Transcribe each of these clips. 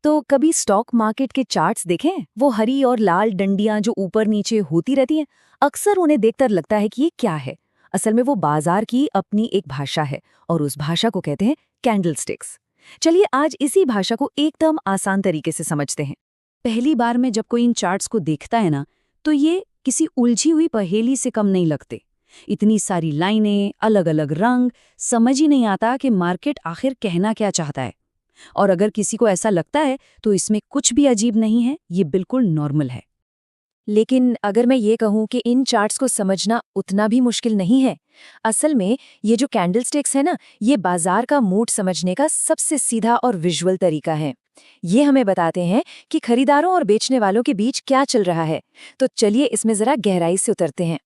तो कभी stock market के चार्ट्स देखें, वो हरी और लाल डंडियां जो ऊपर नीचे होती रहती हैं। अक्सर उन्हें देखकर लगता है कि ये क्या है। असल में वो बाजार की अपनी एक भाषा है और उस भाषा को कहते हैं कैंडलस्टिक्स। चलिए आज इसी भाषा को एकदम आसान तरीके से समझते हैं। पहली बार में जब कोई इन चार्ट्स को देखता है ना, तो ये किसी उलझी हुई पहेली से कम नहीं लगते। इतनी सारी लाइनें, अलग अलग रंग, समझ ही नहीं आता कि मार्केट आखिर कहना क्या चाहता है। और अगर किसी को ऐसा लगता है तो इसमें कुछ भी अजीब नहीं है, ये बिल्कुल नॉर्मल है। लेकिन अगर मैं ये कहूं कि इन चार्ट्स को समझना उतना भी मुश्किल नहीं है। असल में ये जो कैंडलस्टिक्स है ना, ये बाजार का मूड समझने का सबसे सीधा और विजुअल तरीका है। ये हमें बताते हैं कि खरीदारों और बेचने वालों के बीच क्या चल रहा है। तो चलिए इसमें जरा गहराई से उतरते हैं।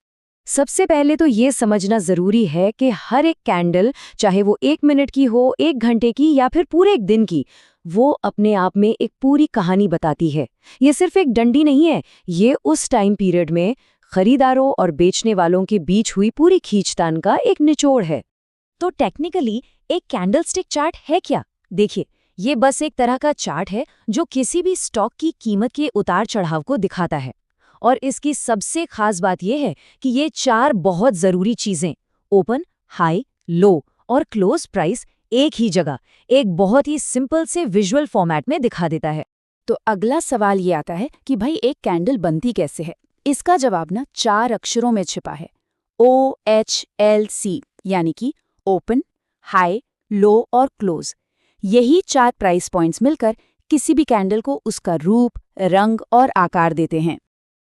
सबसे पहले तो ये समझना जरूरी है कि हर एक कैंडल, चाहे वो 1 मिनट की हो, 1 घंटे की या फिर पूरे एक दिन की, वो अपने आप में एक पूरी कहानी बताती है। ये सिर्फ एक डंडी नहीं है, ये उस टाइम पीरियड में खरीदारों और बेचने वालों के बीच हुई पूरी खींचतान का एक निचोड़ है। तो टेक्निकली एक कैंडलस्टिक चार्ट है क्या? देखिए, ये बस एक तरह का चार्ट है जो किसी भी स्टॉक की कीमत के उतार चढ़ाव को दिखाता है। और इसकी सबसे खास बात यह है कि ये 4 बहुत जरूरी चीजें, ओपन, हाई, लो और क्लोज प्राइस, एक ही जगह एक बहुत ही सिंपल से विजुअल फॉर्मेट में दिखा देता है। तो अगला सवाल ये आता है कि भाई एक कैंडल बनती कैसे है? इसका जवाब ना 4 अक्षरों में छिपा है, OHLC, यानी कि ओपन, हाई, लो और क्लोज। यही 4 प्राइस पॉइंट्स मिलकर किसी भी कैंडल को उसका रूप, रंग और आकार देते हैं।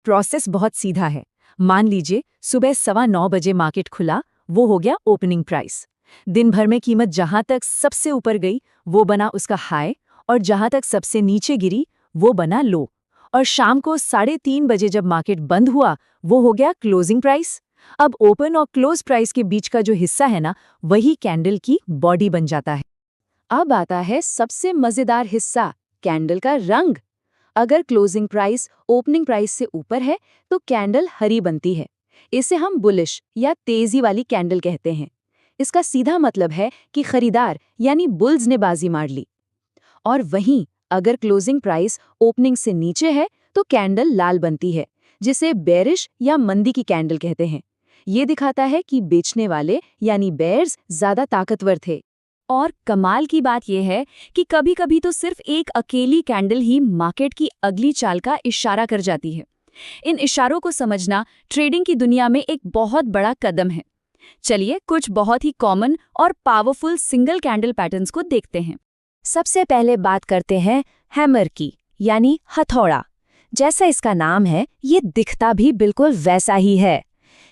प्रोसेस बहुत सीधा है। मान लीजिए सुबह 9:15 बजे मार्केट खुला, वो हो गया ओपनिंग प्राइस। दिन भर में कीमत जहां तक सबसे ऊपर गई वो बना उसका हाई, और जहां तक सबसे नीचे गिरी वो बना लो। और शाम को 3:30 बजे जब मार्केट बंद हुआ, वो हो गया क्लोजिंग प्राइस। अब ओपन और क्लोज प्राइस के बीच का जो हिस्सा है ना, वही कैंडल की बॉडी बन जाता है। अब आता है सबसे मजेदार हिस्सा, कैंडल का रंग। अगर क्लोजिंग प्राइस ओपनिंग प्राइस से ऊपर है तो कैंडल हरी बनती है। इसे हम बुलिश या तेजी वाली कैंडल कहते हैं। इसका सीधा मतलब है कि खरीदार यानी बुल्स ने बाजी मार ली। और वहीं अगर क्लोजिंग प्राइस ओपनिंग से नीचे है तो कैंडल लाल बनती है, जिसे बेरिश या मंदी की कैंडल कहते हैं। ये दिखाता है कि बेचने वाले यानी बेयर्स ज्यादा ताकतवर थे। और कमाल की बात यह है कि कभी-कभी तो सिर्फ एक अकेली कैंडल ही मार्केट की अगली चाल का इशारा कर जाती है। इन इशारों को समझना ट्रेडिंग की दुनिया में एक बहुत बड़ा कदम है। चलिए कुछ बहुत ही कॉमन और पावरफुल सिंगल कैंडल पैटर्न्स को देखते हैं। सबसे पहले बात करते हैं हैमर की, यानी हथौड़ा। जैसा इसका नाम है, ये दिखता भी बिल्कुल वैसा ही है।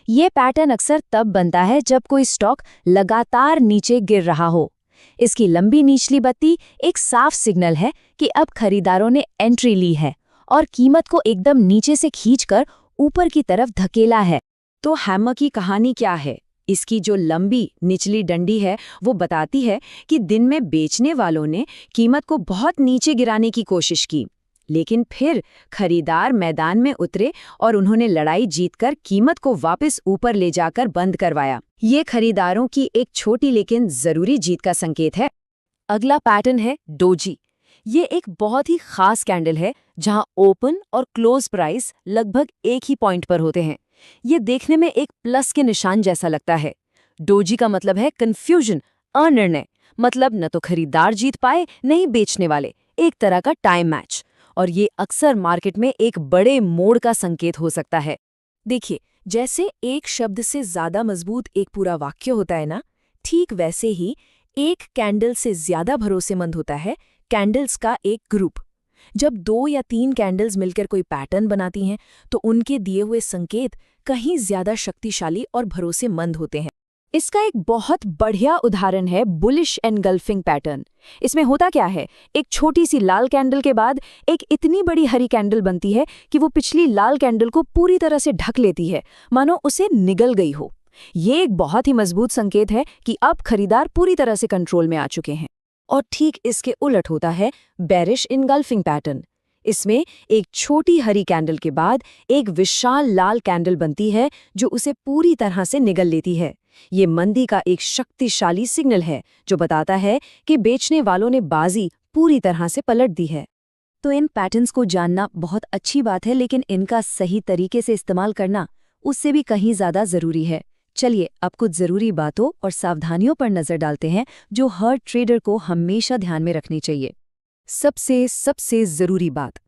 ये पैटर्न अक्सर तब बनता है जब कोई स्टॉक लगातार नीचे गिर रहा हो। इसकी लंबी निचली बत्ती एक साफ सिग्नल है कि अब खरीदारों ने एंट्री ली है और कीमत को एकदम नीचे से खींचकर ऊपर की तरफ धकेला है। तो हैमर की कहानी क्या है? इसकी जो लंबी निचली डंडी है वो बताती है कि दिन में बेचने वालों ने कीमत को बहुत नीचे गिराने की कोशिश की, लेकिन फिर खरीदार मैदान में उतरे और उन्होंने लड़ाई जीतकर कीमत को वापस ऊपर ले जाकर बंद करवाया। ये खरीदारों की एक छोटी लेकिन जरूरी जीत का संकेत है। अगला पैटर्न है डोजी। ये एक बहुत ही खास कैंडल है जहां ओपन और क्लोज प्राइस लगभग एक ही पॉइंट पर होते हैं। ये देखने में एक प्लस के निशान जैसा लगता है। डोजी का मतलब है कंफ्यूजन, अनिर्णय। मतलब न तो खरीदार जीत पाए, न ही बेचने वाले। एक तरह का टाइम मैच। और ये अक्सर मार्केट में एक बड़े मोड़ का संकेत हो सकता है। देखिए, जैसे एक शब्द से ज्यादा मजबूत एक पूरा वाक्य होता है ना, ठीक वैसे ही एक कैंडल से ज्यादा भरोसेमंद होता है कैंडल्स का एक ग्रुप। जब 2 या 3 कैंडल्स मिलकर कोई पैटर्न बनाती हैं तो उनके दिए हुए संकेत कहीं ज्यादा शक्तिशाली और भरोसेमंद होते हैं। इसका एक बहुत बढ़िया उदाहरण है बुलिश एनगल्फिंग पैटर्न। इसमें होता क्या है, एक छोटी सी लाल कैंडल के बाद एक इतनी बड़ी हरी कैंडल बनती है कि वो पिछली लाल कैंडल को पूरी तरह से ढक लेती है, मानो उसे निगल गई हो। ये एक बहुत ही मजबूत संकेत है कि अब खरीदार पूरी तरह से कंट्रोल में आ चुके हैं। और ठीक इसके उलट होता है बेरिश इनगल्फिंग पैटर्न। इसमें एक छोटी हरी कैंडल के बाद एक विशाल लाल कैंडल बनती है जो उसे पूरी तरह से निगल लेती है। ये मंदी का एक शक्तिशाली सिग्नल है जो बताता है कि बेचने वालों ने बाजी पूरी तरह से पलट दी है। तो इन पैटर्न्स को जानना बहुत अच्छी बात है, लेकिन इनका सही तरीके से इस्तेमाल करना उससे भी कहीं ज़्यादा ज़रूरी है। चलिए अब कुछ ज़रूरी बातों और सावधानियों पर नज़र डालते हैं जो हर ट्रेडर को हमेशा ध्यान में रखनी चाहिए। सबसे ज़रूरी बात,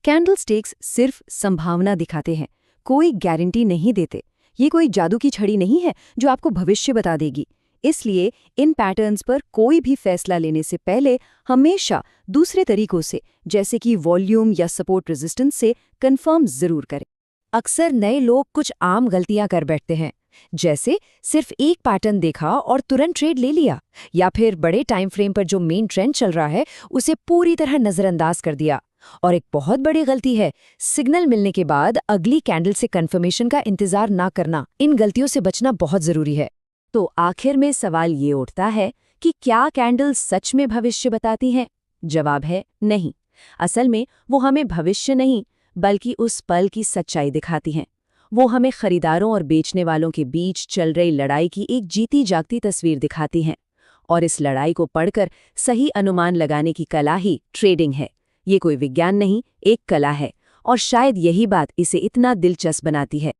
कैंडलस्टिक्स सिर्फ संभावना दिखाते हैं, कोई गारंटी नहीं देते। ये कोई जादू की छड़ी नहीं है जो आपको भविष्य बता देगी। इसलिए इन पैटर्न्स पर कोई भी फैसला लेने से पहले हमेशा दूसरे तरीकों से, जैसे कि वॉल्यूम या सपोर्ट रेजिस्टेंस से, कंफर्म ज़रूर करें। अक्सर नए लोग कुछ आम गलतियां कर बैठते हैं, जैसे सिर्फ एक पैटर्न देखा और तुरंत ट्रेड ले लिया, या फिर बड़े टाइम फ्रेम पर जो मेन ट्रेंड चल रहा है उसे पूरी तरह नज़रअंदाज कर दिया। और एक बहुत बड़ी गलती है सिग्नल मिलने के बाद अगली कैंडल से कंफर्मेशन का इंतजार ना करना। इन गलतियों से बचना बहुत ज़रूरी है। तो आखिर में सवाल ये उठता है कि क्या कैंडल सच में भविष्य बताती हैं? जवाब है नहीं। असल में वो हमें भविष्य नहीं बल्कि उस पल की सच्चाई दिखाती हैं। वो हमें खरीदारों और बेचने वालों के बीच चल रही लड़ाई की एक जीती जागती तस्वीर दिखाती हैं। और इस लड़ाई को पढ़कर सही अनुमान लगाने की कला ही ट्रेडिंग है। ये कोई विज्ञान नहीं, एक कला है, और शायद यही बात इसे इतना दिलचस्प बनाती है।